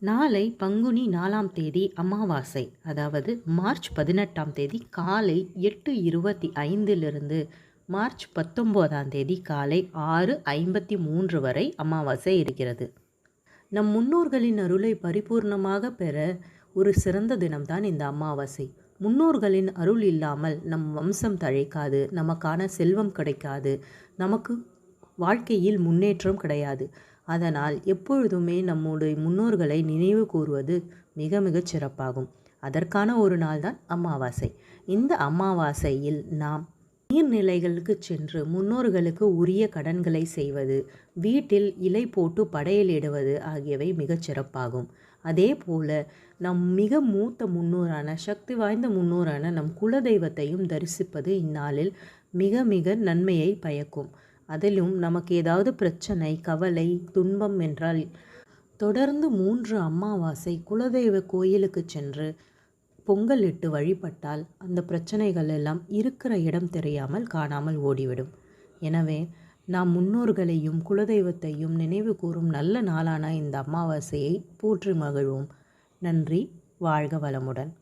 நாளை பங்குனி 4ஆம் தேதி அமாவாசை. அதாவது மார்ச் 18ஆம் தேதி காலை 8:25 மார்ச் 19ஆம் தேதி காலை 6:53 வரை அமாவாசை இருக்கிறது. நம் முன்னோர்களின் அருளை பரிபூர்ணமாக பெற ஒரு சிறந்த தினம்தான் இந்த அமாவாசை. முன்னோர்களின் அருள் இல்லாமல் நம் வம்சம் தழைக்காது, நமக்கான செல்வம் கிடைக்காது, நமக்கு வாழ்க்கையில் முன்னேற்றம் கிடையாது. அதனால் எப்பொழுதுமே நம்முடைய முன்னோர்களை நினைவு கூறுவது மிக மிகச் சிறப்பாகும். அதற்கான ஒரு நாள் தான் அமாவாசை. இந்த அமாவாசையில் நாம் நீர்நிலைகளுக்கு சென்று முன்னோர்களுக்கு உரிய கடன்களை செய்வது, வீட்டில் இலை போட்டு படையலிடுவது ஆகியவை மிகச் சிறப்பாகும். அதே போல நம் மிக மூத்த முன்னோரான, சக்தி வாய்ந்த முன்னோரான நம் குலதெய்வத்தையும் தரிசிப்பது இந்நாளில் மிக மிக நன்மையை பயக்கும். அதிலும் நமக்கு ஏதாவது பிரச்சனை, கவலை, துன்பம் என்றால் தொடர்ந்து 3 அமாவாசை குலதெய்வ கோயிலுக்கு சென்று பொங்கல் இட்டு வழிபட்டால் அந்த பிரச்சனைகள் எல்லாம் இருக்கிற இடம் தெரியாமல் காணாமல் ஓடிவிடும். எனவே நாம் முன்னோர்களையும் குலதெய்வத்தையும் நினைவு கூறும் நல்ல நாளான இந்த அமாவாசையை போற்றி மகிழ்வோம். நன்றி. வாழ்க வளமுடன்.